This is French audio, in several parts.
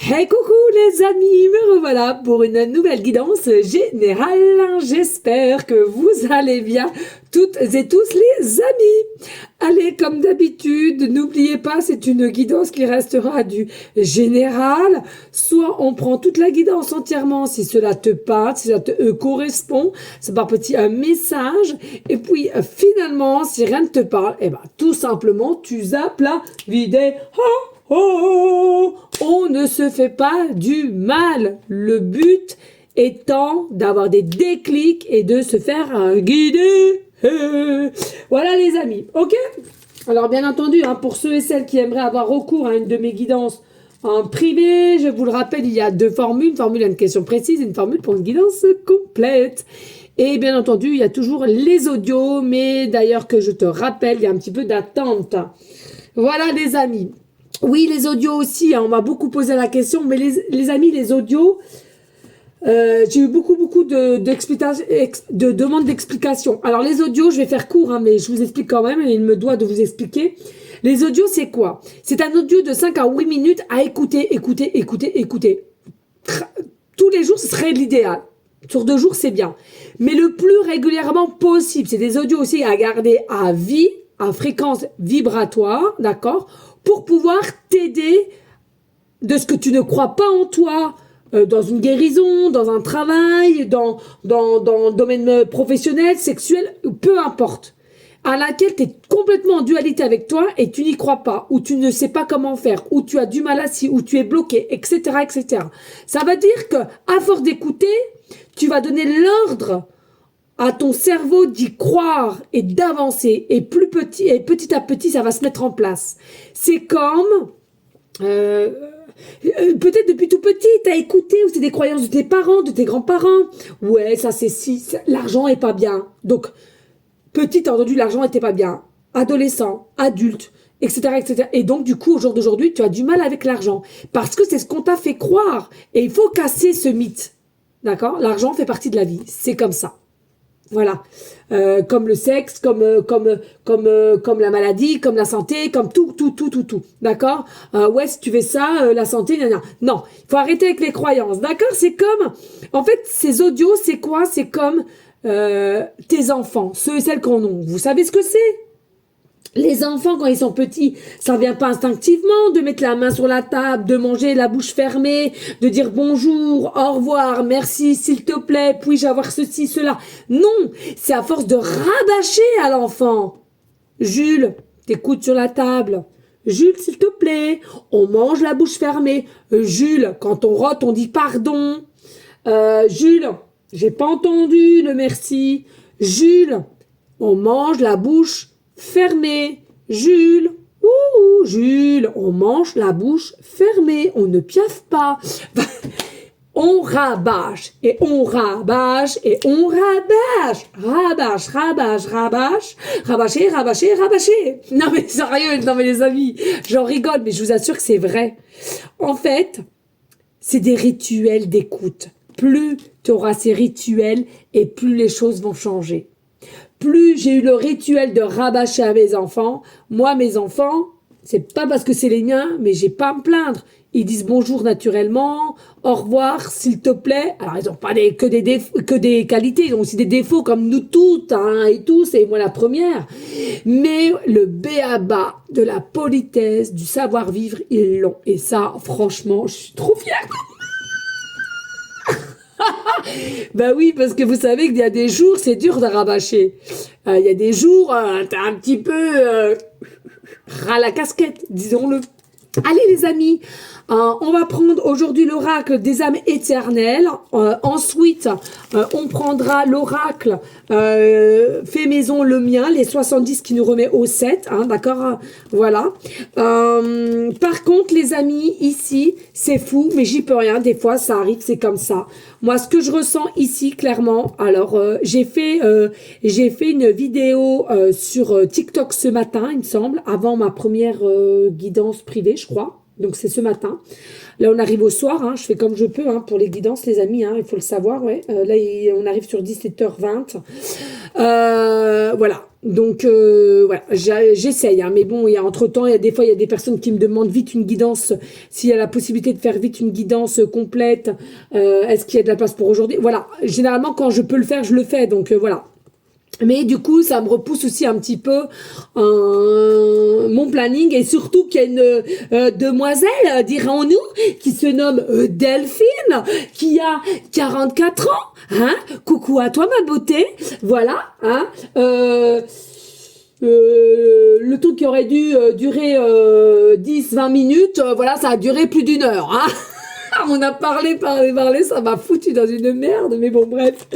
Hey coucou les amis, me revoilà pour une nouvelle guidance générale. J'espère que vous allez bien toutes et tous les amis. Allez, comme d'habitude, n'oubliez pas, c'est une guidance qui restera du général. Soit on prend toute la guidance entièrement si cela te parle, si ça te correspond. C'est par petit un message. Et puis finalement, si rien ne te parle, eh ben tout simplement tu zappes la vidéo. Oh, on ne se fait pas du mal. Le but étant d'avoir des déclics et de se faire guider. Voilà les amis, ok? Alors bien entendu, pour ceux et celles qui aimeraient avoir recours à une de mes guidances en privé, je vous le rappelle, il y a deux formules. Une formule à une question précise et une formule pour une guidance complète. Et bien entendu, il y a toujours les audios, mais d'ailleurs que je te rappelle, il y a un petit peu d'attente. Voilà les amis. Oui, les audios aussi, on m'a beaucoup posé la question, mais les amis, les audios, j'ai eu beaucoup de demandes d'explication. Alors les audios, je vais faire court, mais je vous explique quand même, et il me doit de vous expliquer. Les audios, c'est quoi? C'est un audio de 5 à 8 minutes à écouter. Tous les jours, ce serait l'idéal. Sur 2 jours, c'est bien. Mais le plus régulièrement possible, c'est des audios aussi à garder à vie, à fréquence vibratoire, d'accord? Pour pouvoir t'aider de ce que tu ne crois pas en toi, dans une guérison, dans un travail, dans le domaine professionnel, sexuel, peu importe, à laquelle tu es complètement en dualité avec toi et tu n'y crois pas, ou tu ne sais pas comment faire, ou tu as du mal assis, ou tu es bloqué, etc., etc. Ça veut dire que, à force d'écouter, tu vas donner l'ordre à ton cerveau d'y croire et d'avancer, et petit à petit, ça va se mettre en place. C'est comme, peut-être depuis tout petit, t'as écouté, ou c'est des croyances de tes parents, de tes grands-parents. Ouais, ça c'est si, l'argent est pas bien. Donc, petit, t'as entendu, l'argent était pas bien. Adolescent, adulte, etc., etc. Et donc, du coup, au jour d'aujourd'hui, tu as du mal avec l'argent. Parce que c'est ce qu'on t'a fait croire. Et il faut casser ce mythe. D'accord? L'argent fait partie de la vie. C'est comme ça. Voilà, comme le sexe, comme la maladie, comme la santé, comme tout, d'accord? Ouais, si tu fais ça, la santé, non, il faut arrêter avec les croyances, d'accord? C'est comme, en fait, ces audios, c'est quoi? C'est comme tes enfants, ceux et celles qu'on a. Vous savez ce que c'est? Les enfants, quand ils sont petits, ça vient pas instinctivement de mettre la main sur la table, de manger la bouche fermée, de dire bonjour, au revoir, merci, s'il te plaît, puis-je avoir ceci, cela. Non, c'est à force de rabâcher à l'enfant. Jules, t'écoutes sur la table. Jules, s'il te plaît, on mange la bouche fermée. Jules, quand on rote, on dit pardon. Jules, j'ai pas entendu le merci. Jules, on mange la bouche fermée. Jules, Jules, on mange la bouche fermée, on ne piaffe pas. On rabâche, et on rabâche, et on rabâche. Rabâcher. Non mais sérieux, non mais les amis, j'en rigole, mais je vous assure que c'est vrai. En fait, c'est des rituels d'écoute. Plus tu auras ces rituels, et plus les choses vont changer. Plus j'ai eu le rituel de rabâcher à mes enfants, moi, mes enfants, c'est pas parce que c'est les miens, mais j'ai pas à me plaindre. Ils disent bonjour naturellement, au revoir, s'il te plaît. Alors, ils ont pas que des qualités, ils ont aussi des défauts comme nous toutes, et tous, et moi la première. Mais le b.a.-ba de la politesse, du savoir-vivre, ils l'ont. Et ça, franchement, je suis trop fière. Bah oui, parce que vous savez qu'il y a des jours, c'est dur de rabâcher. Il y a des jours, t'as un petit peu ras la casquette, disons-le. Allez les amis, on va prendre aujourd'hui l'oracle des âmes éternelles. Ensuite, on prendra l'oracle fait maison le mien, les 70 qui nous remet au 7, d'accord? Voilà. Par contre, les amis, ici, c'est fou, mais j'y peux rien. Des fois, ça arrive, c'est comme ça. Moi, ce que je ressens ici, clairement, alors, j'ai fait une vidéo sur TikTok ce matin, il me semble, avant ma première guidance privée, je crois. Donc, c'est ce matin. Là, on arrive au soir, je fais comme je peux pour les guidances, les amis, il faut le savoir. Ouais. Là, on arrive sur 17h20. Voilà. Donc voilà, j'essaye, hein, mais bon, il y a entre-temps, il y a des fois, il y a des personnes qui me demandent vite une guidance, s'il y a la possibilité de faire vite une guidance complète, est-ce qu'il y a de la place pour aujourd'hui? Voilà, généralement, quand je peux le faire, je le fais, donc voilà. Mais du coup, ça me repousse aussi un petit peu mon planning et surtout qu'il y a une demoiselle, dirons-nous, qui se nomme Delphine, qui a 44 ans. Hein? Coucou à toi, ma beauté. Voilà. Hein? Le truc qui aurait dû durer 10-20 minutes, voilà, ça a duré plus d'une heure. Hein? On a parlé, ça m'a foutu dans une merde, mais bon, bref.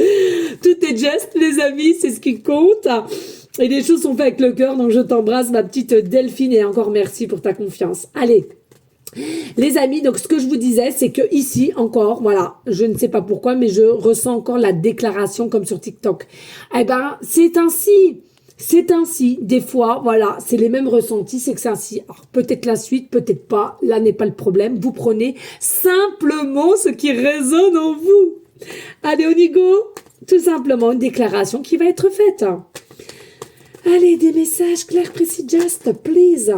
Tout est geste, les amis, c'est ce qui compte. Et les choses sont faites avec le cœur, donc je t'embrasse, ma petite Delphine, et encore merci pour ta confiance. Allez. Les amis, donc ce que je vous disais, c'est que ici, encore, voilà, je ne sais pas pourquoi, mais je ressens encore la déclaration comme sur TikTok. Eh ben, c'est ainsi. C'est ainsi, des fois, voilà, c'est les mêmes ressentis, c'est que c'est ainsi. Alors, peut-être la suite, peut-être pas, là n'est pas le problème. Vous prenez simplement ce qui résonne en vous. Allez, on y go. Tout simplement, une déclaration qui va être faite. Allez, des messages clairs, précis, just, please.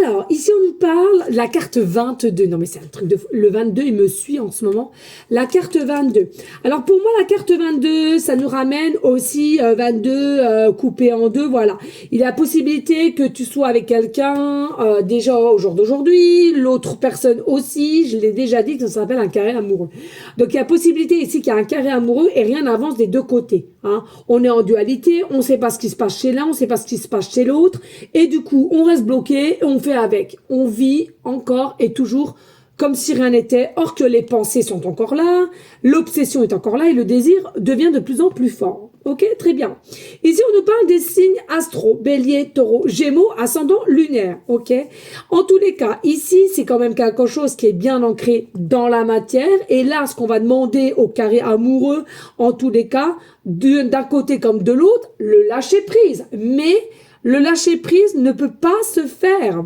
Alors, ici, on nous parle de la carte 22. Non, mais c'est un truc de fou. Le 22, il me suit en ce moment. La carte 22. Alors, pour moi, la carte 22, ça nous ramène aussi 22 coupé en deux. Voilà. Il y a la possibilité que tu sois avec quelqu'un déjà au jour d'aujourd'hui. L'autre personne aussi. Je l'ai déjà dit que ça s'appelle un carré amoureux. Donc, il y a possibilité ici qu'il y a un carré amoureux et rien n'avance des deux côtés. Hein. On est en dualité. On ne sait pas ce qui se passe chez l'un. On ne sait pas ce qui se passe chez l'autre. Et du coup, on reste bloqué. On fait avec. On vit encore et toujours comme si rien n'était, or que les pensées sont encore là, l'obsession est encore là et le désir devient de plus en plus fort. Ok, très bien. Ici, on nous parle des signes astro, bélier, taureau, gémeaux, ascendant lunaire. Ok. En tous les cas, ici, c'est quand même quelque chose qui est bien ancré dans la matière. Et là, ce qu'on va demander au carré amoureux, en tous les cas, d'un côté comme de l'autre, le lâcher prise. Mais le lâcher prise ne peut pas se faire.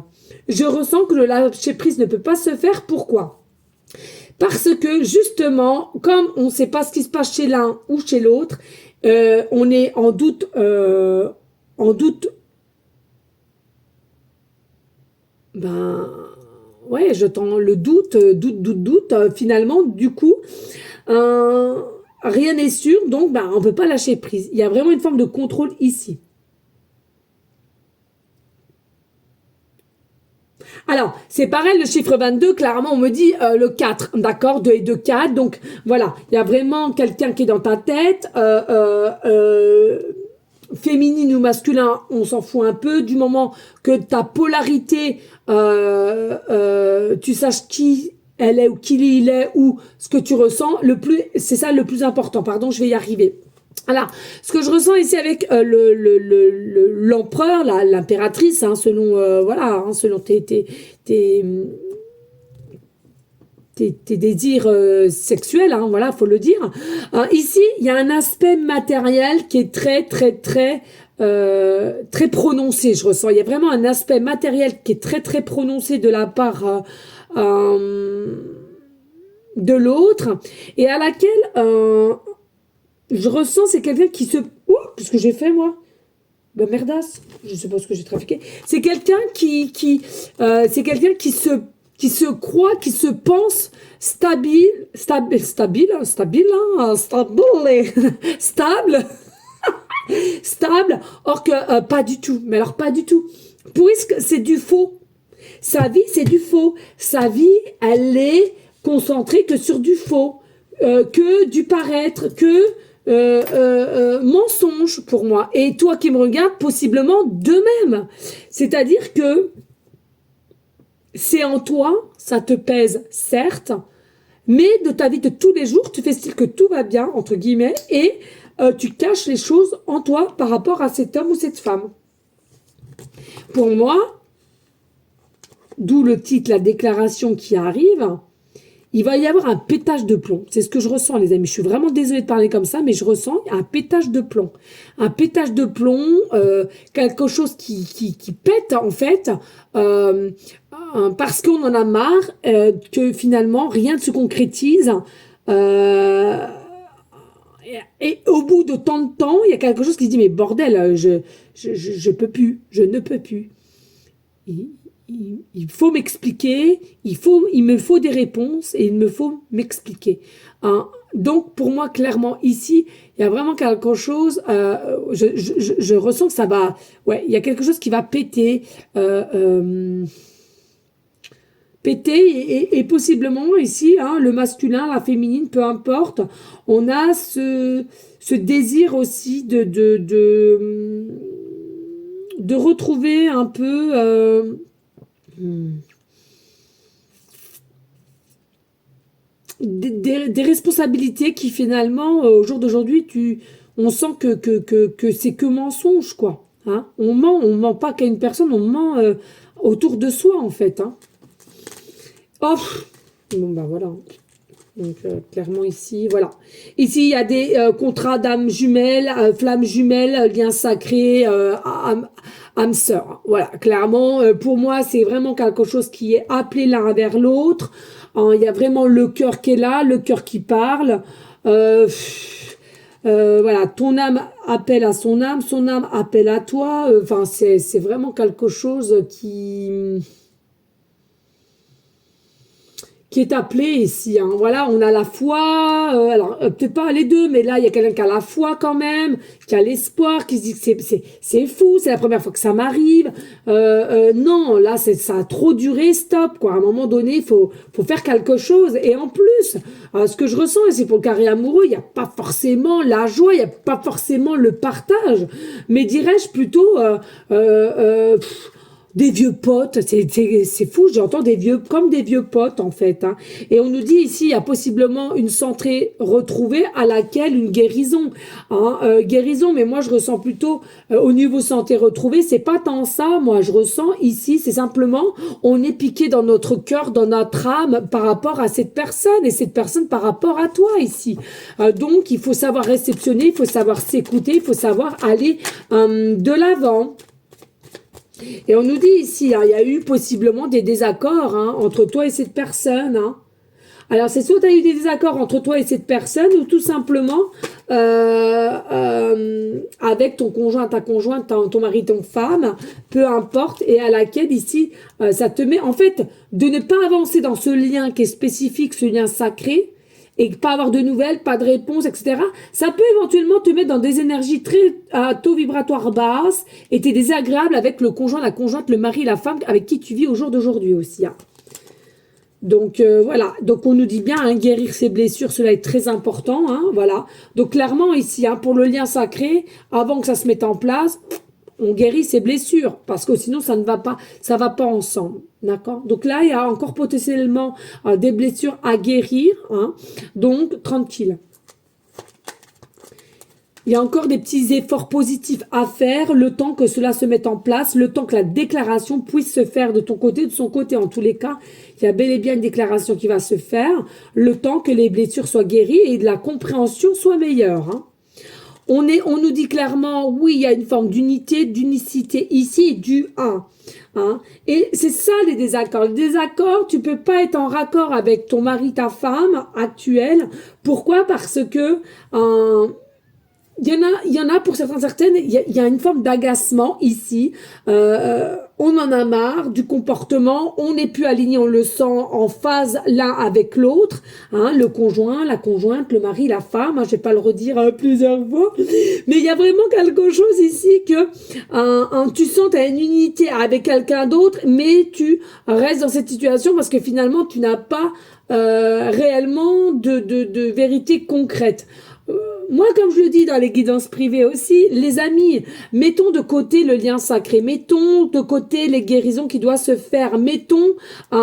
Je ressens que le lâcher prise ne peut pas se faire. Pourquoi? Parce que justement, comme on ne sait pas ce qui se passe chez l'un ou chez l'autre, on est en doute, ben, ouais, je tends le doute, finalement, du coup, rien n'est sûr, donc, ben, on ne peut pas lâcher prise. Il y a vraiment une forme de contrôle ici. Alors, c'est pareil, le chiffre 22, clairement, on me dit le 4, d'accord, 2 et 2, 4. Donc, voilà, il y a vraiment quelqu'un qui est dans ta tête. Féminine ou masculin, on s'en fout un peu. Du moment que ta polarité, tu saches qui elle est ou qui il est ou ce que tu ressens, c'est ça le plus important. Pardon, je vais y arriver. Alors, ce que je ressens ici avec l'empereur, l'impératrice, hein, selon voilà, hein, selon tes désirs sexuels, hein, voilà, faut le dire. Ici, il y a un aspect matériel qui est très très prononcé. Je ressens, il y a vraiment un aspect matériel qui est très prononcé de la part de l'autre et à laquelle je ressens, c'est quelqu'un qui se... Oh, qu'est-ce que j'ai fait, moi? Ben, merdasse. Je sais pas ce que j'ai trafiqué. C'est quelqu'un c'est quelqu'un qui se croit, qui se pense stable, stable, or que pas du tout. Mais alors, pas du tout. Puisque c'est du faux. Sa vie, c'est du faux. Sa vie, elle est concentrée que sur du faux, que du paraître, que mensonge pour moi. Et toi qui me regardes, possiblement de même. C'est-à-dire que c'est en toi, ça te pèse, certes, mais de ta vie de tous les jours, tu fais style que tout va bien, entre guillemets, et tu caches les choses en toi par rapport à cet homme ou cette femme. Pour moi, d'où le titre, la déclaration qui arrive, il va y avoir un pétage de plomb. C'est ce que je ressens, les amis. Je suis vraiment désolée de parler comme ça, mais je ressens un pétage de plomb. Un pétage de plomb, quelque chose qui pète, en fait, parce qu'on en a marre que finalement, rien ne se concrétise. Et au bout de tant de temps, il y a quelque chose qui se dit, mais bordel, je peux plus, je ne peux plus. Il, il faut m'expliquer, il me faut des réponses et il me faut m'expliquer. Hein. Donc, pour moi, clairement, ici, il y a vraiment quelque chose, je ressens que ça va, ouais, il y a quelque chose qui va péter, péter et possiblement ici, hein, le masculin, la féminine, peu importe, on a ce désir aussi de retrouver un peu des responsabilités qui finalement, au jour d'aujourd'hui, on sent que c'est que mensonge, quoi. Hein. On ment pas qu'à une personne, on ment autour de soi, en fait. Hein. Oh, bon, bah voilà. Donc, clairement, ici, voilà. Ici, il y a des contrats d'âmes jumelles, flammes jumelles, liens sacrés, âme sœur. Voilà, clairement, pour moi, c'est vraiment quelque chose qui est appelé l'un vers l'autre. Hein, il y a vraiment le cœur qui est là, le cœur qui parle. Voilà, ton âme appelle à son âme appelle à toi. Enfin, c'est vraiment quelque chose qui est appelé ici. Hein. Voilà, on a la foi, alors peut-être pas les deux, mais là, il y a quelqu'un qui a la foi quand même, qui a l'espoir, qui se dit que c'est fou, c'est la première fois que ça m'arrive. Non, là, ça a trop duré, stop, quoi. À un moment donné, faut faire quelque chose. Et en plus, ce que je ressens, et c'est pour le carré amoureux, il n'y a pas forcément la joie, il n'y a pas forcément le partage, mais dirais-je plutôt... des vieux potes, c'est fou, j'entends comme des vieux potes en fait. Hein. Et on nous dit ici, il y a possiblement une santé retrouvée à laquelle une guérison. Hein, guérison, mais moi je ressens plutôt au niveau santé retrouvée, c'est pas tant ça, moi je ressens ici, c'est simplement, on est piqué dans notre cœur, dans notre âme par rapport à cette personne et cette personne par rapport à toi ici. Donc il faut savoir réceptionner, il faut savoir s'écouter, il faut savoir aller de l'avant. Et on nous dit ici, hein, il y a eu possiblement des désaccords hein, entre toi et cette personne. Hein. Alors, c'est soit tu as eu des désaccords entre toi et cette personne, ou tout simplement avec ton conjoint, ta conjointe, ton mari, ton femme, peu importe, et à laquelle ici, ça te met, en fait, de ne pas avancer dans ce lien qui est spécifique, ce lien sacré, et pas avoir de nouvelles, pas de réponses, etc. Ça peut éventuellement te mettre dans des énergies très à taux vibratoire basse et t'es désagréable avec le conjoint, la conjointe, le mari, la femme avec qui tu vis au jour d'aujourd'hui aussi. Hein. Donc voilà, donc on nous dit bien hein, guérir ses blessures, cela est très important, hein, voilà. Donc clairement ici, hein, pour le lien sacré, avant que ça se mette en place, on guérit ses blessures parce que sinon ça ne va pas, ça va pas ensemble, d'accord. Donc là il y a encore potentiellement des blessures à guérir, hein, donc tranquille. Il y a encore des petits efforts positifs à faire, le temps que cela se mette en place, le temps que la déclaration puisse se faire de ton côté, de son côté. En tous les cas, il y a bel et bien une déclaration qui va se faire, le temps que les blessures soient guéries et de la compréhension soit meilleure. Hein. On nous dit clairement, oui, il y a une forme d'unité, d'unicité ici, du 1. Hein. Et c'est ça les désaccords. Les désaccords, tu peux pas être en raccord avec ton mari, ta femme actuelle. Pourquoi? Parce que... il y en a pour certaines, il y a une forme d'agacement ici. On en a marre du comportement, on n'est plus aligné, on le sent en phase l'un avec l'autre. Hein, le conjoint, la conjointe, le mari, la femme. Hein, je vais pas le redire plusieurs fois, mais il y a vraiment quelque chose ici que tu sens tu as une unité avec quelqu'un d'autre, mais tu restes dans cette situation parce que finalement tu n'as pas réellement de vérité concrète. Moi, comme je le dis dans les guidances privées aussi, les amis, mettons de côté le lien sacré, mettons de côté les guérisons qui doivent se faire, mettons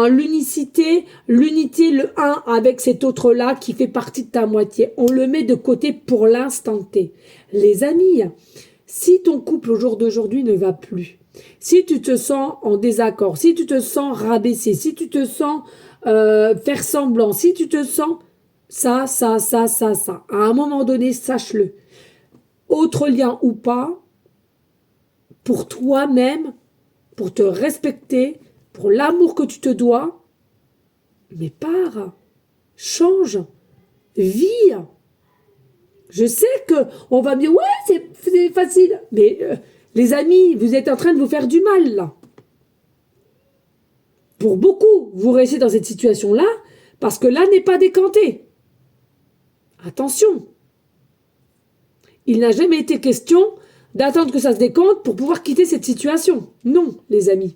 l'unité, le un avec cet autre-là qui fait partie de ta moitié. On le met de côté pour l'instant T. Les amis, si ton couple au jour d'aujourd'hui ne va plus, si tu te sens en désaccord, si tu te sens rabaissé, si tu te sens faire semblant, si tu te sens... Ça. À un moment donné, sache-le. Autre lien ou pas, pour toi-même, pour te respecter, pour l'amour que tu te dois, mais pars, change, vis. Je sais que on va me dire, ouais, c'est facile. Mais les amis, vous êtes en train de vous faire du mal, là. Pour beaucoup, vous restez dans cette situation-là parce que là n'est pas décanté. Attention. Il n'a jamais été question d'attendre que ça se décante pour pouvoir quitter cette situation. Non, les amis.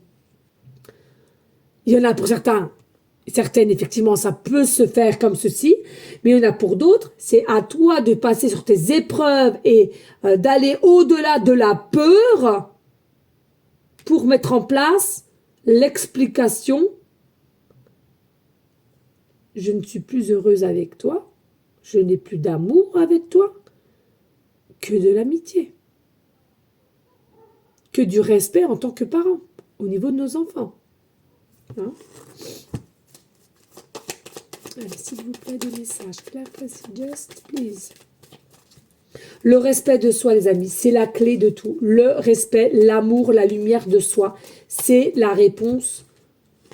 Il y en a pour certaines, effectivement, ça peut se faire comme ceci, mais il y en a pour d'autres, c'est à toi de passer sur tes épreuves et d'aller au-delà de la peur pour mettre en place l'explication. Je ne suis plus heureuse avec toi, je n'ai plus d'amour avec toi, que de l'amitié, que du respect en tant que parent, au niveau de nos enfants. Hein? Allez, s'il vous plaît, des messages clairs, précis, just please. Le respect de soi, les amis, c'est la clé de tout. Le respect, l'amour, la lumière de soi, c'est la réponse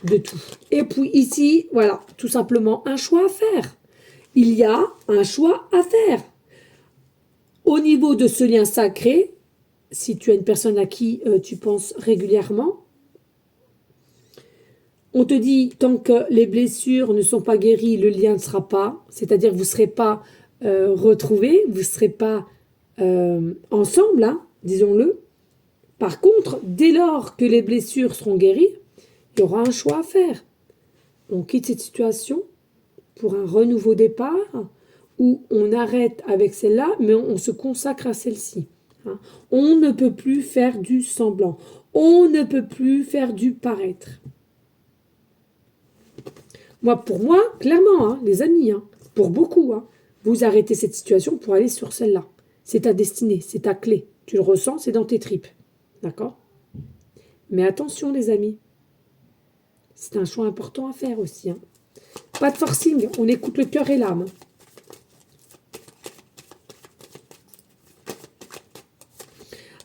de tout. Et puis ici, voilà, tout simplement un choix à faire. Il y a un choix à faire. Au niveau de ce lien sacré, si tu as une personne à qui tu penses régulièrement, on te dit, tant que les blessures ne sont pas guéries, le lien ne sera pas, c'est-à-dire vous ne serez pas retrouvés, vous ne serez pas ensemble, hein, disons-le. Par contre, dès lors que les blessures seront guéries, il y aura un choix à faire. On quitte cette situation pour un renouveau départ, où on arrête avec celle-là, mais on se consacre à celle-ci. Hein. On ne peut plus faire du semblant. On ne peut plus faire du paraître. Pour moi, clairement, hein, les amis, hein, pour beaucoup, hein, vous arrêtez cette situation pour aller sur celle-là. C'est ta destinée, c'est ta clé. Tu le ressens, c'est dans tes tripes. D'accord? Mais attention, les amis. C'est un choix important à faire aussi. Hein. Pas de forcing, on écoute le cœur et l'âme.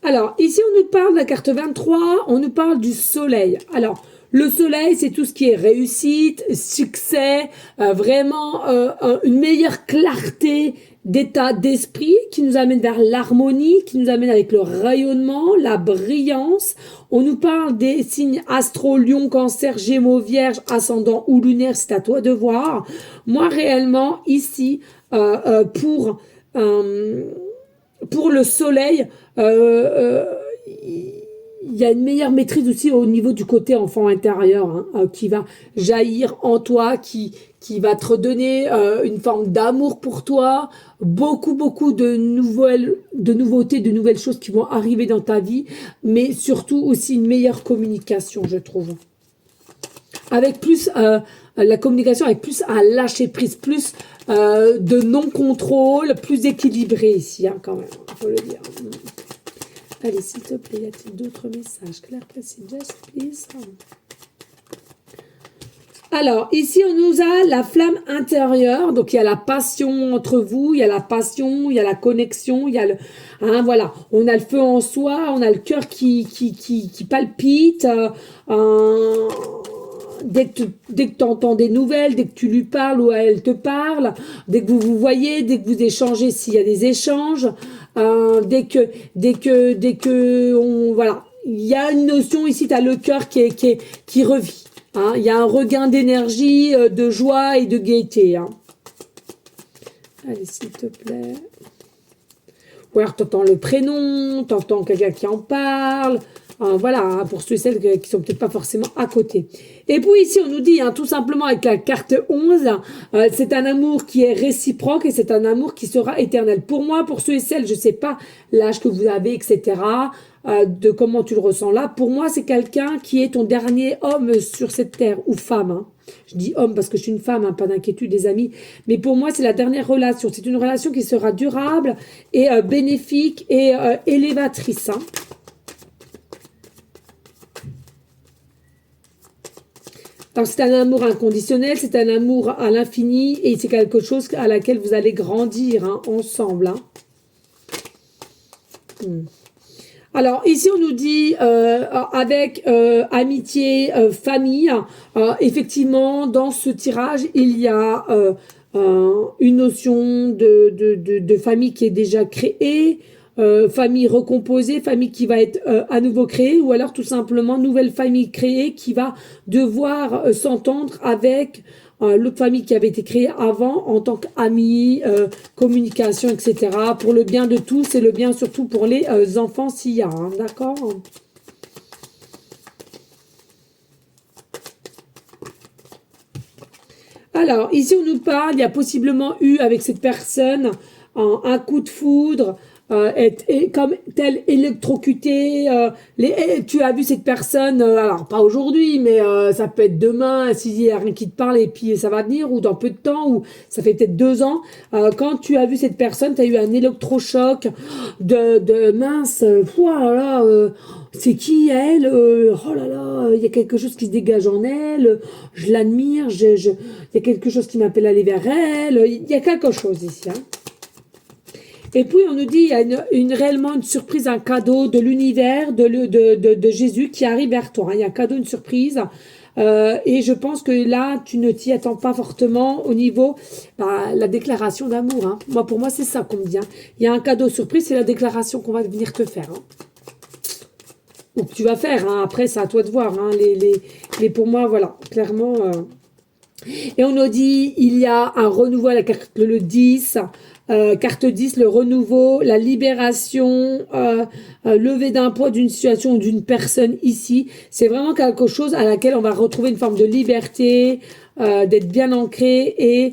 Alors, ici, on nous parle de la carte 23, on nous parle du soleil. Alors, le soleil, c'est tout ce qui est réussite, succès, vraiment une meilleure clarté d'état d'esprit qui nous amène vers l'harmonie, qui nous amène avec le rayonnement, la brillance. On nous parle des signes astro, lion, cancer, gémeaux, vierge, ascendant ou lunaire, c'est à toi de voir. Moi, réellement, ici, pour le soleil, il y a une meilleure maîtrise aussi au niveau du côté enfant intérieur, hein, qui va jaillir en toi, qui va te redonner une forme d'amour pour toi, beaucoup de nouveautés, de nouvelles choses qui vont arriver dans ta vie, mais surtout aussi une meilleure communication, je trouve. Avec plus la communication, avec plus à lâcher prise, plus de non-contrôle, plus équilibré ici, hein, quand même, il faut le dire. Allez, s'il te plaît, y a-t-il d'autres messages? Claire, précis, just please. Alors, ici, on nous a la flamme intérieure. Donc, il y a la passion entre vous, il y a la passion, il y a la connexion, il y a le... Hein, voilà, on a le feu en soi, on a le cœur qui palpite. Dès que tu entends des nouvelles, dès que tu lui parles ou elle te parle, dès que vous vous voyez, dès que vous échangez, s'il y a des échanges, dès que voilà, il y a une notion ici, tu as le cœur qui revit. Hein, il y a un regain d'énergie, de joie et de gaieté. Hein. Allez, s'il te plaît. Ou alors, tu entends le prénom, tu entends quelqu'un qui en parle. Voilà, hein, pour ceux et celles qui sont peut-être pas forcément à côté. Et puis ici, on nous dit, hein, tout simplement avec la carte 11, c'est un amour qui est réciproque et c'est un amour qui sera éternel. Pour moi, pour ceux et celles, je sais pas l'âge que vous avez, etc., de comment tu le ressens là. Pour moi, c'est quelqu'un qui est ton dernier homme sur cette terre, ou femme. Hein. Je dis homme parce que je suis une femme, hein, pas d'inquiétude, les amis. Mais pour moi, c'est la dernière relation. C'est une relation qui sera durable et bénéfique et élévatrice. Hein. Alors, c'est un amour inconditionnel, c'est un amour à l'infini et c'est quelque chose à laquelle vous allez grandir, hein, ensemble. Hein. Alors, ici, on nous dit, avec amitié, famille, effectivement, dans ce tirage, il y a une notion de famille qui est déjà créée, famille recomposée, famille qui va être à nouveau créée, ou alors tout simplement nouvelle famille créée qui va devoir s'entendre avec l'autre famille qui avait été créée avant en tant qu'amis, communication, etc. Pour le bien de tous et le bien surtout pour les enfants s'il y a, hein, d'accord? Alors, ici, on nous parle, il y a possiblement eu avec cette personne un coup de foudre, comme tel électrocuté. Tu as vu cette personne, alors pas aujourd'hui, mais ça peut être demain, s'il y a rien qui te parle, et puis ça va venir, ou dans peu de temps, ou ça fait peut-être 2 ans. Quand tu as vu cette personne, tu as eu un électrochoc de mince, voilà, c'est qui elle? Oh là là, il y a quelque chose qui se dégage en elle, je l'admire, il y a quelque chose qui m'appelle à aller vers elle, il y a quelque chose ici. Hein. Et puis on nous dit il y a réellement une surprise, un cadeau de l'univers, de Jésus qui arrive vers toi. Hein. Il y a un cadeau, une surprise. Et je pense que là, tu ne t'y attends pas fortement au niveau la déclaration d'amour. Hein. Moi, pour moi, c'est ça qu'on me dit. Hein. Il y a un cadeau surprise, c'est la déclaration qu'on va venir te faire. Hein. Ou que tu vas faire. Hein. Après, c'est à toi de voir. Hein. Pour moi, voilà, clairement. Et on nous dit, il y a un renouveau à la carte le 10, carte 10, le renouveau, la libération, levée d'un poids d'une situation ou d'une personne ici. C'est vraiment quelque chose à laquelle on va retrouver une forme de liberté, d'être bien ancré et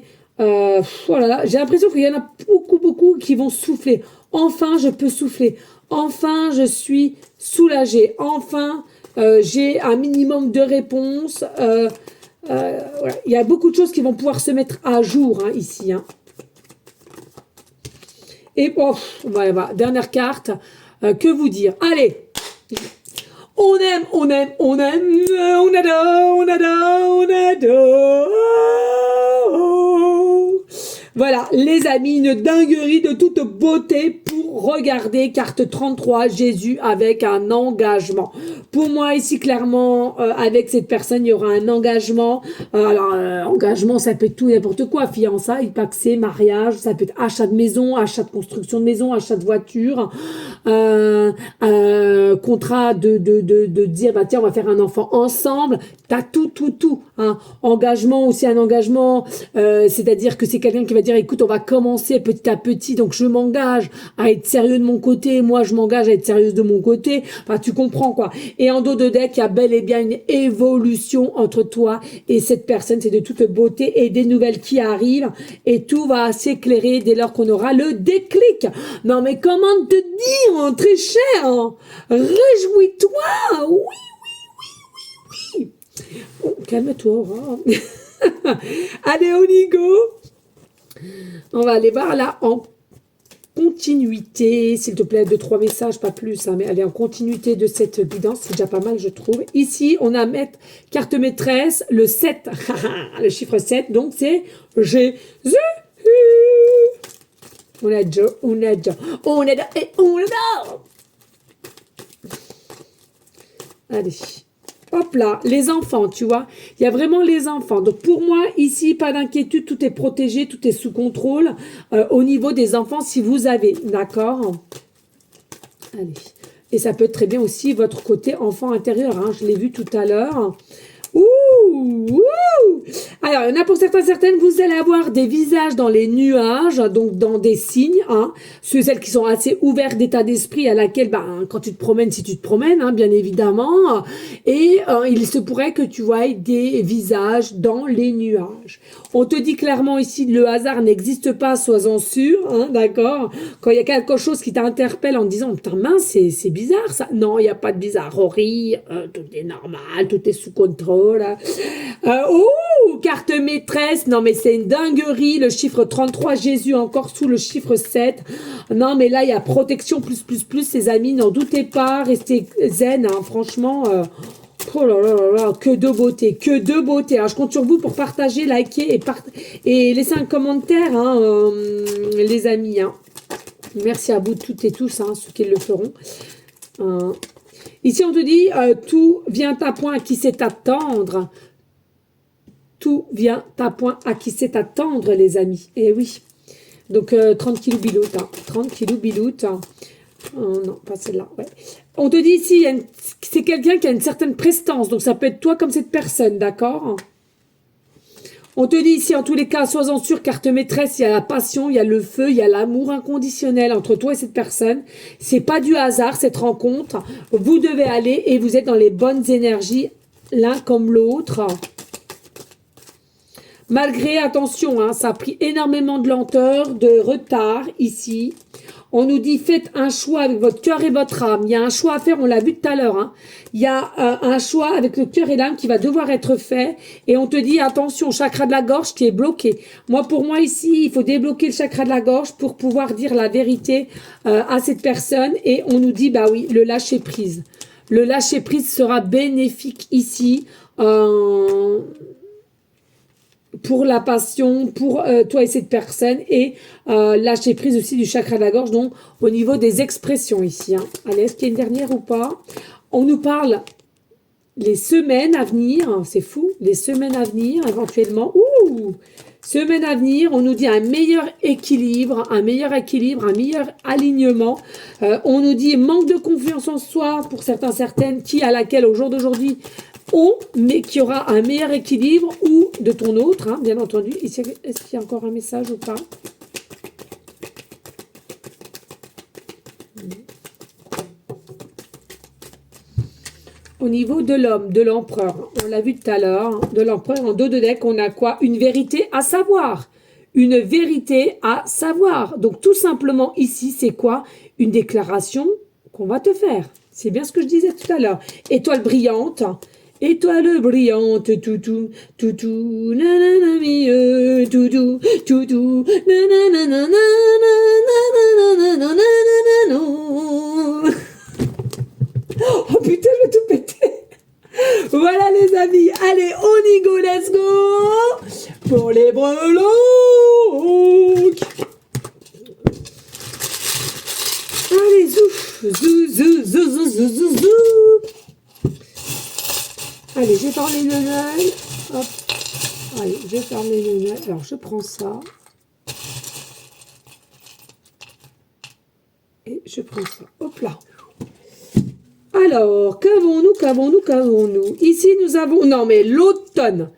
voilà. J'ai l'impression qu'il y en a beaucoup qui vont souffler. Enfin, je peux souffler. Enfin, je suis soulagée. Enfin, j'ai un minimum de réponses. Voilà. Il y a beaucoup de choses qui vont pouvoir se mettre à jour hein, ici. Hein. Et bon, voilà, dernière carte. Que vous dire? Allez, on aime, on adore. Voilà, les amis, une dinguerie de toute beauté pour regarder carte 33, Jésus avec un engagement. Pour moi, ici, clairement, avec cette personne, il y aura un engagement. Engagement, ça peut être tout et n'importe quoi. Fiançailles, paxé, mariage, ça peut être achat de maison, achat de construction de maison, achat de voiture, contrat de dire, bah tiens, on va faire un enfant ensemble. T'as tout. Hein. Engagement, aussi un engagement, c'est-à-dire que c'est quelqu'un qui va dire, écoute, on va commencer petit à petit, donc je m'engage à être sérieux de mon côté, moi je m'engage à être sérieuse de mon côté, enfin tu comprends quoi. Et en dos de deck, il y a bel et bien une évolution entre toi et cette personne, c'est de toute beauté et des nouvelles qui arrivent et tout va s'éclairer dès lors qu'on aura le déclic. Non mais comment te dire, mon très cher, hein? Réjouis-toi, oui. Oh, calme-toi, Aura. Allez, on y go. On va aller voir là en continuité, s'il te plaît, 2-3 messages, pas plus, hein, mais allez en continuité de cette guidance, c'est déjà pas mal, je trouve. Ici, on a carte maîtresse, le 7, le chiffre 7, donc c'est Jésus. On adore. Allez. Hop là, les enfants, tu vois. Il y a vraiment les enfants. Donc pour moi, ici, pas d'inquiétude, tout est protégé, tout est sous contrôle au niveau des enfants si vous avez. D'accord? Allez. Et ça peut être très bien aussi votre côté enfant intérieur. Hein, je l'ai vu tout à l'heure. Ouh. Alors, il y en a pour certaines, vous allez avoir des visages dans les nuages, donc dans des signes, hein, celles qui sont assez ouverts d'état d'esprit à laquelle, quand tu te promènes, si tu te promènes, hein, bien évidemment, et il se pourrait que tu voies des visages dans les nuages. On te dit clairement ici, le hasard n'existe pas, sois-en sûr, hein, d'accord? Quand il y a quelque chose qui t'interpelle en te disant, putain mince, c'est bizarre ça. Non, il n'y a pas de bizarrerie, tout est normal, tout est sous contrôle. Carte maîtresse, non mais c'est une dinguerie, le chiffre 33, Jésus encore sous le chiffre 7. Non mais là, il y a protection plus, les amis, n'en doutez pas, restez zen, hein, franchement... Oh là là, que de beauté. Alors, je compte sur vous pour partager, liker et laisser un commentaire, hein, les amis. Hein. Merci à vous toutes et tous, hein, ceux qui le feront. Ici, on te dit, tout vient à point qui sait attendre. Tout tout vient à point à qui sait attendre, les amis. Et oui. Donc, 30 kilos biloute. 30 kilos biloute. Oh, non, pas celle-là. Ouais. On te dit ici, c'est quelqu'un qui a une certaine prestance. Donc, ça peut être toi comme cette personne, d'accord? On te dit ici, en tous les cas, sois-en sûr, carte maîtresse, il y a la passion, il y a le feu, il y a l'amour inconditionnel entre toi et cette personne. C'est pas du hasard, cette rencontre. Vous devez aller et vous êtes dans les bonnes énergies, l'un comme l'autre. Malgré, attention, hein, ça a pris énormément de lenteur, de retard ici. On nous dit, faites un choix avec votre cœur et votre âme. Il y a un choix à faire, on l'a vu tout à l'heure. Hein. Il y a un choix avec le cœur et l'âme qui va devoir être fait. Et on te dit, attention, chakra de la gorge qui est bloqué. Pour moi ici, il faut débloquer le chakra de la gorge pour pouvoir dire la vérité à cette personne. Et on nous dit, bah oui, le lâcher prise. Le lâcher prise sera bénéfique ici. Pour la passion, pour toi et cette personne, et lâcher prise aussi du chakra de la gorge, donc au niveau des expressions ici. Hein. Allez, est-ce qu'il y a une dernière ou pas? On nous parle les semaines à venir, c'est fou, les semaines à venir éventuellement. Ouh, semaines à venir, on nous dit un meilleur équilibre, un meilleur alignement. On nous dit manque de confiance en soi pour certains, certaines, qui à laquelle au jour d'aujourd'hui mais qui aura un meilleur équilibre, ou de ton autre, hein, bien entendu. Ici, est-ce qu'il y a encore un message ou pas? Au niveau de l'homme, de l'empereur, on l'a vu tout à l'heure, hein, de l'empereur, en dos de deck, on a quoi? Une vérité à savoir. Une vérité à savoir. Donc, tout simplement, ici, c'est quoi? Une déclaration qu'on va te faire. C'est bien ce que je disais tout à l'heure. Étoile brillante. Étoile brillante, toutou, toutou, nanana, mieux, toutou, toutou, nanana, nanana, nanana. Oh putain, je vais tout péter. Voilà les amis, allez, on y go, let's go pour les breloques. Allez, zouf, zou, zou, zou, zou, zou, zou, zou. Allez, je ferme les neneuils. Hop. Allez, je ferme les neneuils. Alors, je prends ça. Et je prends ça. Hop là. Alors, qu'avons-nous? Ici, nous avons... Non, mais l'automne.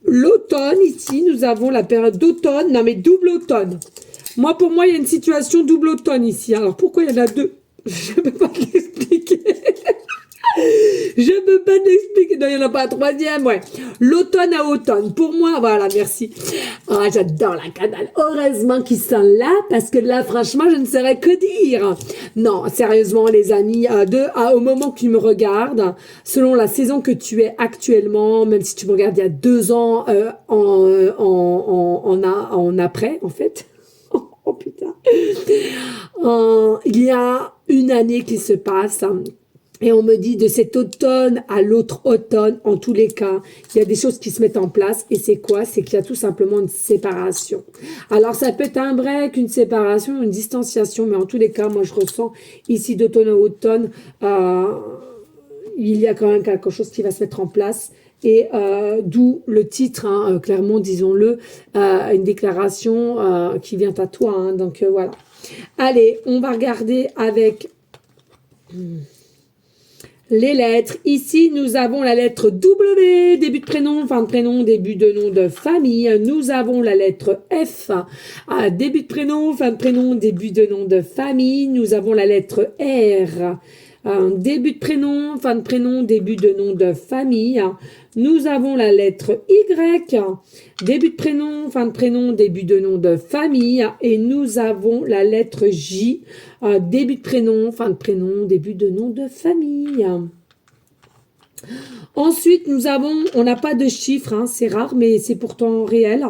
L'automne, ici, nous avons la période d'automne. Non, mais double automne. Pour moi, il y a une situation double automne ici. Alors, pourquoi il y en a deux? Je ne peux pas l'expliquer. Je peux pas t'expliquer. Non, il n'y en a pas un troisième, ouais. L'automne à automne. Pour moi, voilà, merci. Ah, j'adore la canale. Heureusement qu'ils sont là, parce que là, franchement, je ne saurais que dire. Non, sérieusement, les amis, au moment que tu me regardes, selon la saison que tu es actuellement, même si tu me regardes il y a 2 ans, en après, en fait. Oh putain. Il y a une année qui se passe. Et on me dit de cet automne à l'autre automne, en tous les cas, il y a des choses qui se mettent en place. Et c'est quoi? C'est qu'il y a tout simplement une séparation. Alors, ça peut être un break, une séparation, une distanciation. Mais en tous les cas, moi, je ressens ici d'automne à automne, il y a quand même quelque chose qui va se mettre en place. Et d'où le titre, hein, clairement, disons-le, une déclaration qui vient à toi. Hein, donc, voilà. Allez, on va regarder avec... les lettres. Ici, nous avons la lettre W, début de prénom, fin de prénom, début de nom de famille. Nous avons la lettre F, début de prénom, fin de prénom, début de nom de famille. Nous avons la lettre R, début de prénom, fin de prénom, début de nom de famille. Nous avons la lettre Y, début de prénom, fin de prénom, début de nom de famille. Et nous avons la lettre J, début de prénom, fin de prénom, début de nom de famille. Ensuite, nous avons, on n'a pas de chiffres, hein, c'est rare, mais c'est pourtant réel.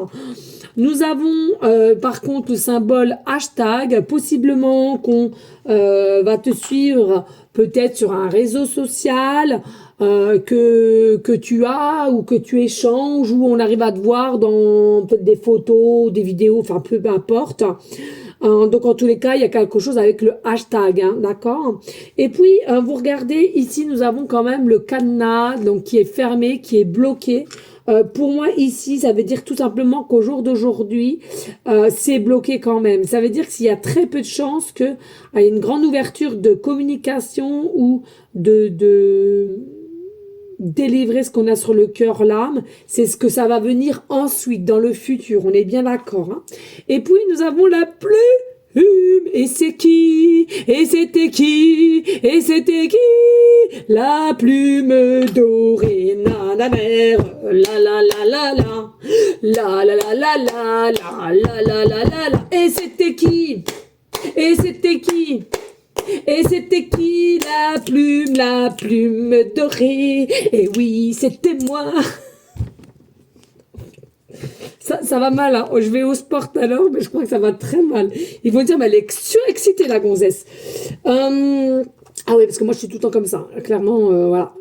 Nous avons par contre le symbole hashtag, possiblement qu'on va te suivre peut-être sur un réseau social que tu as ou que tu échanges, ou on arrive à te voir dans peut-être des photos, des vidéos, enfin peu importe. Donc en tous les cas, il y a quelque chose avec le hashtag, hein, d'accord? Et puis, vous regardez, ici, nous avons quand même le cadenas, donc qui est fermé, qui est bloqué. Pour moi, ici, ça veut dire tout simplement qu'au jour d'aujourd'hui, c'est bloqué quand même. Ça veut dire qu'il y a très peu de chances qu'il y ait une grande ouverture de communication ou de délivrer ce qu'on a sur le cœur, l'âme. C'est ce que ça va venir ensuite, dans le futur. On est bien d'accord. Hein. Et puis, nous avons la plume. Et c'est qui? Et c'était qui? Et c'était qui? La plume dorée, nana mère, la la la la la, la la la la la, la la la la la la. Et c'était qui? Et c'était qui? Et c'était qui la plume dorée? Et oui, c'était moi. Ça va mal, hein. Je vais au sport alors, mais je crois que ça va très mal. Ils vont dire, mais elle est surexcitée, la gonzesse. Ah oui, parce que moi, je suis tout le temps comme ça, clairement, voilà.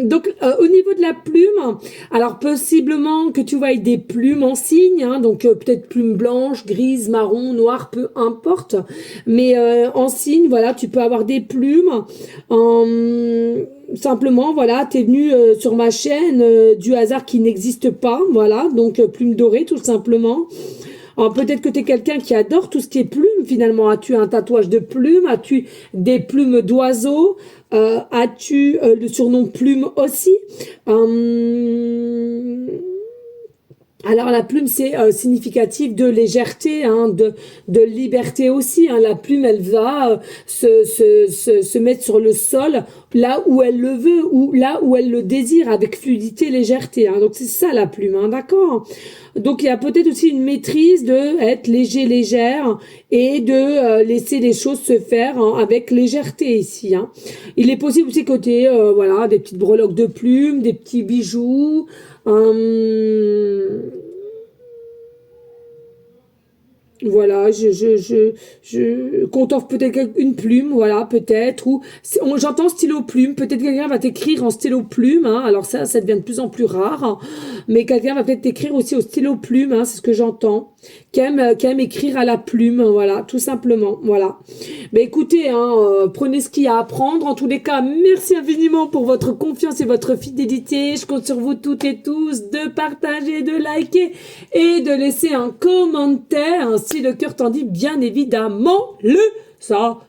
Donc, au niveau de la plume, alors, possiblement que tu vois avec des plumes en cygne, hein, donc peut-être plumes blanches, grises, marron, noires, peu importe. Mais en cygne, voilà, tu peux avoir des plumes. Simplement, voilà, t'es venu sur ma chaîne du hasard qui n'existe pas, voilà, donc plume dorée, tout simplement. Alors peut-être que tu es quelqu'un qui adore tout ce qui est plumes finalement. As-tu un tatouage de plumes? As-tu des plumes d'oiseaux? As-tu le surnom plume aussi? Alors la plume c'est significatif de légèreté, hein, de liberté aussi. Hein. La plume elle va se mettre sur le sol là où elle le veut ou là où elle le désire avec fluidité, légèreté. Hein. Donc c'est ça la plume, hein, d'accord? Donc il y a peut-être aussi une maîtrise de être léger, légère et de laisser les choses se faire hein, avec légèreté ici. Hein. Il est possible aussi côté voilà des petites breloques de plumes, des petits bijoux. Voilà, qu'on t'offre peut-être une plume, voilà, peut-être, ou j'entends stylo plume, peut-être quelqu'un va t'écrire en stylo plume, hein, alors ça devient de plus en plus rare, hein, mais quelqu'un va peut-être t'écrire aussi au stylo plume, hein, c'est ce que j'entends, qui aime écrire à la plume, voilà, tout simplement, voilà. Mais écoutez, hein, prenez ce qu'il y a à apprendre, en tous les cas, merci infiniment pour votre confiance et votre fidélité, je compte sur vous toutes et tous de partager, de liker et de laisser un commentaire, si le cœur t'en dit, bien évidemment, le ça.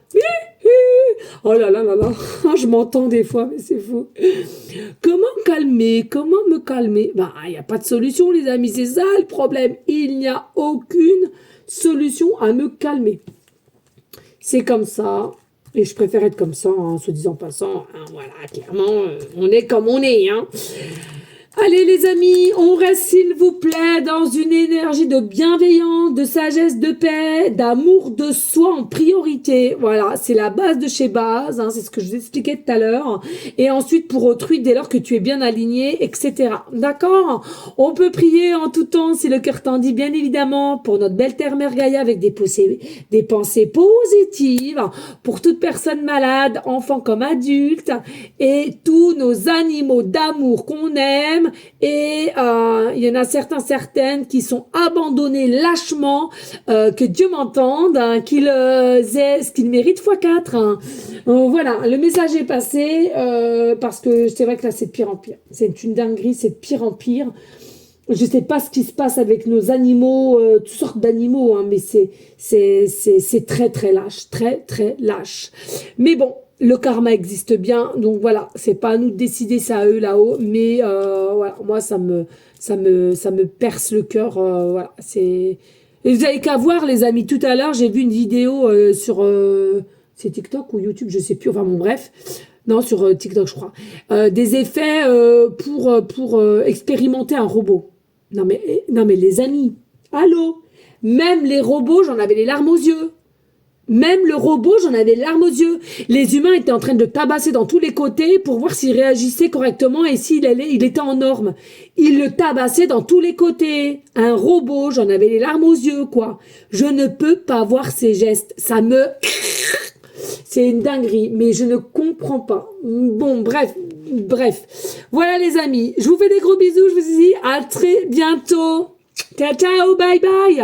Oh là là là là, je m'entends des fois, mais c'est fou. Comment calmer? Comment me calmer? Bah, il n'y a pas de solution, les amis, c'est ça le problème. Il n'y a aucune solution à me calmer. C'est comme ça. Et je préfère être comme ça, hein, se disant passant. Hein, voilà, clairement, on est comme on est, hein. Allez les amis, on reste s'il vous plaît dans une énergie de bienveillance, de sagesse, de paix, d'amour de soi en priorité. Voilà, c'est la base de chez base, hein, c'est ce que je vous expliquais tout à l'heure. Et ensuite pour autrui, dès lors que tu es bien aligné, etc. D'accord? On peut prier en tout temps si le cœur t'en dit, bien évidemment, pour notre belle terre Mère Gaïa avec des pensées positives, pour toute personne malade, enfant comme adulte, et tous nos animaux d'amour qu'on aime. Et il y en a certaines qui sont abandonnées lâchement, que Dieu m'entende, hein, qu'ils aient ce qu'ils méritent x4. Hein. Voilà, le message est passé parce que c'est vrai que là c'est de pire en pire. C'est une dinguerie, c'est de pire en pire. Je sais pas ce qui se passe avec nos animaux, toutes sortes d'animaux, hein, mais c'est très très lâche, très très lâche. Mais bon. Le karma existe bien, donc voilà, c'est pas à nous de décider, ça à eux là-haut, mais voilà, moi ça me perce le cœur, voilà, c'est. Et vous avez qu'à voir les amis, tout à l'heure j'ai vu une vidéo sur c'est TikTok ou YouTube, je sais plus, enfin bon bref, non sur TikTok je crois, des effets pour expérimenter un robot. Non mais les amis, allô, même les robots j'en avais les larmes aux yeux. Même le robot, j'en avais les larmes aux yeux. Les humains étaient en train de le tabasser dans tous les côtés pour voir s'il réagissait correctement et s'il il était en norme. Il le tabassait dans tous les côtés. Un robot, j'en avais les larmes aux yeux, quoi. Je ne peux pas voir ses gestes. Ça me... C'est une dinguerie, mais je ne comprends pas. Bon, bref. Voilà les amis, je vous fais des gros bisous, je vous dis à très bientôt. Ciao, ciao, bye bye.